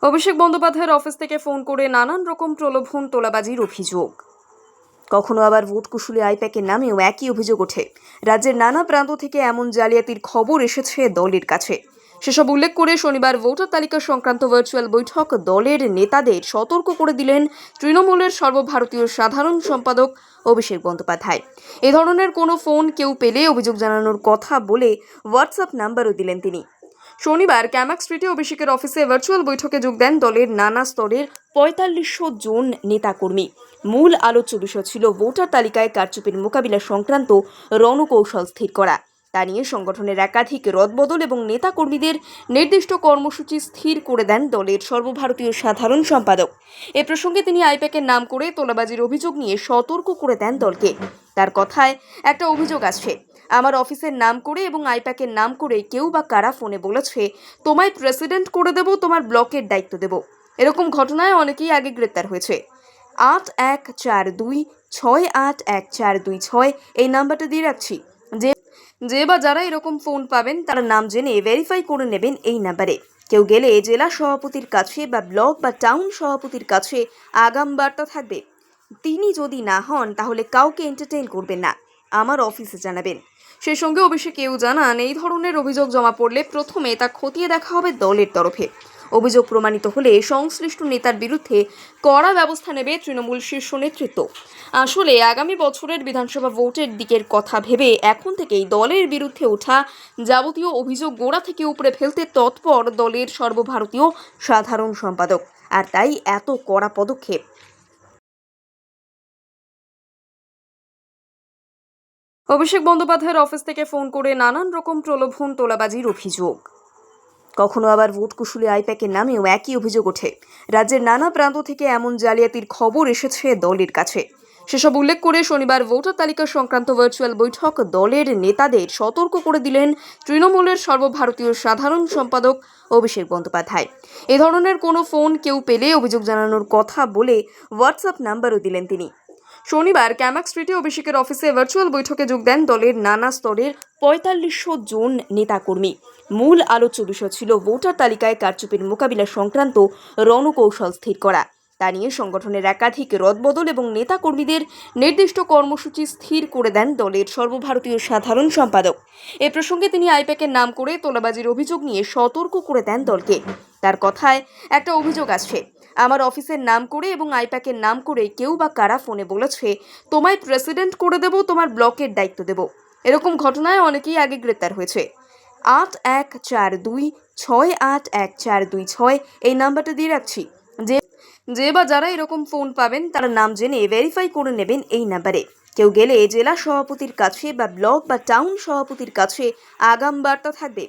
অভিষেক বন্দ্যোপাধ্যায়ের অফিস থেকে ফোন করে নানান রকম প্রলোভন তোলাবাজির অভিযোগ। কখনো আবার ভোট কুশলী আইপ্যাকের নামেও একই অভিযোগ ওঠে। রাজ্যের নানা প্রান্ত থেকে এমন জালিয়াতির খবর এসেছে দলের কাছে। সেসব উল্লেখ করে শনিবার ভোটার তালিকা সংক্রান্ত ভার্চুয়াল বৈঠক দলের নেতাদের সতর্ক করে দিলেন তৃণমূলের সর্বভারতীয় সাধারণ সম্পাদক অভিষেক বন্দ্যোপাধ্যায়। এ ধরনের কোনো ফোন কেউ পেলে অভিযোগ জানানোর কথা বলে হোয়াটসঅ্যাপ নাম্বারও দিলেন তিনি। শনিবার ক্যামাক স্ট্রিটে অভিষেকের অফিসে ভার্চুয়াল বৈঠকে যোগ দেন দলের নানা স্তরের ৪৫০০ জন নেতাকর্মী। মূল আলোচ্য বিষয় ছিল ভোটার তালিকায় কারচুপির মোকাবিলা সংক্রান্ত রণকৌশল স্থির করা। তা নিয়ে সংগঠনের একাধিক রদবদল এবং নেতাকর্মীদের নির্দিষ্ট কর্মসূচি স্থির করে দেন দলের সর্বভারতীয় সাধারণ সম্পাদক। এ প্রসঙ্গে তিনি আইপ্যাকের নাম করে তোলাবাজির অভিযোগ নিয়ে সতর্ক করে দেন দলকে। তার কথায়, একটা অভিযোগ আসছে, আমার অফিসের নাম করে এবং আইপ্যাকের নাম করে কেউ বা কারা ফোনে বলেছে, তোমায় প্রেসিডেন্ট করে দেব, তোমার ব্লকের দায়িত্ব দেব। এরকম ঘটনায় অনেকেই আগে গ্রেপ্তার হয়েছে। 8142681426 এই নাম্বারটা দিয়ে রাখছি। যে বা যারা এরকম ফোন পাবেন তারা নাম জেনে ভেরিফাই করে নেবেন এই নাম্বারে। কেউ গেলে জেলা সভাপতির কাছে বা ব্লক বা টাউন সভাপতির কাছে আগাম বার্তা থাকবে, তিনি যদি না হন তাহলে কাউকে এন্টারটেইন করবেন না, আমার অফিসে জানাবেন। সেই সঙ্গে অভিষেক কেউ জানান, এই ধরনের অভিযোগ জমা পড়লে প্রথমে তা খতিয়ে দেখা হবে দলের তরফে। অভিযোগ প্রমাণিত হলে সংশ্লিষ্ট নেতার বিরুদ্ধে কড়া ব্যবস্থা নেবে তৃণমূল শীর্ষ নেতৃত্ব। আসলে আগামী বছরের বিধানসভা ভোটের দিকের কথা ভেবে এখন থেকেই দলের বিরুদ্ধে ওঠা যাবতীয় অভিযোগ গোড়া থেকে উপড়ে ফেলতে তৎপর দলের সর্বভারতীয় সাধারণ সম্পাদক, আর তাই এত কড়া পদক্ষেপ। অভিষেক বন্দ্যোপাধ্যায়ের অফিস থেকে ফোন করে নানান রকম প্রলোভন তোলাবাজির অভিযোগ। কখনো আবার ভোট কুশলী আইপ্যাকের নামেও একই অভিযোগ ওঠে। রাজ্যের নানা প্রান্ত থেকে এমন জালিয়াতির খবর এসেছে দলের কাছে। সেসব উল্লেখ করে শনিবার ভোটার তালিকা সংক্রান্ত ভার্চুয়াল বৈঠক দলের নেতাদের সতর্ক করে দিলেন তৃণমূলের সর্বভারতীয় সাধারণ সম্পাদক অভিষেক বন্দ্যোপাধ্যায়। এ ধরনের কোনো ফোন কেউ পেলে অভিযোগ জানানোর কথা বলে হোয়াটসঅ্যাপ নাম্বারও দিলেন তিনি। শনিবার ক্যামাক স্ট্রিটে অভিষেকের অফিসে ভার্চুয়াল বৈঠকে যোগ দেন দলের নানা স্তরের ৪৫০০ জন নেতাকর্মী। মূল আলোচ্য বিষয় ছিল ভোটার তালিকায় কারচুপির মোকাবিলা সংক্রান্ত রণকৌশল স্থির করা। তা নিয়ে সংগঠনের একাধিক রদবদল এবং নেতাকর্মীদের নির্দিষ্ট কর্মসূচি স্থির করে দেন দলের সর্বভারতীয় সাধারণ সম্পাদক। এ প্রসঙ্গে তিনি আইপ্যাকের নাম করে তোলাবাজির অভিযোগ নিয়ে সতর্ক করে দেন দলকে। তার কথায়, একটা অভিযোগ আসছে, আমার অফিসের নাম করে এবং আইপ্যাকের নাম করে কেউ বা কারা ফোনে বলেছে, তোমায় প্রেসিডেন্ট করে দেব, তোমার ব্লকের দায়িত্ব দেব। এরকম ঘটনায় অনেকেই আগে গ্রেপ্তার হয়েছে। 8142681426 এই নাম্বারটা দিয়ে রাখছি। যে বা যারা এরকম ফোন পাবেন তারা নাম জেনে ভেরিফাই করে নেবেন এই নাম্বারে। কেউ গেলে জেলা সভাপতির কাছে বা ব্লক বা টাউন সভাপতির কাছে আগাম বার্তা থাকবে,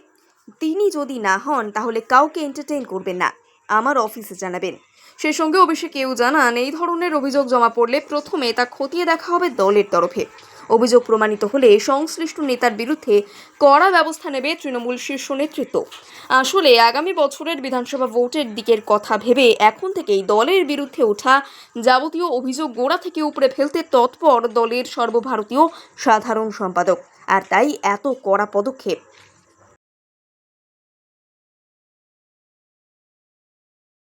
তিনি যদি না হন তাহলে কাউকে এন্টারটেইন করবেন না, আমার অফিসে জানাবেন। সেই সঙ্গে অভিষেক কেউ জানান, এই ধরনের অভিযোগ জমা পড়লে প্রথমে তা খতিয়ে দেখা হবে দলের তরফে। অভিযোগ প্রমাণিত হলে সংশ্লিষ্ট নেতার বিরুদ্ধে কড়া ব্যবস্থা নেবে তৃণমূল শীর্ষ নেতৃত্ব। আসলে আগামী বছরের বিধানসভা ভোটের দিকের কথা ভেবে এখন থেকেই দলের বিরুদ্ধে ওঠা যাবতীয় অভিযোগ গোড়া থেকে উপড়ে ফেলতে তৎপর দলের সর্বভারতীয় সাধারণ সম্পাদক, আর তাই এত কড়া পদক্ষেপ।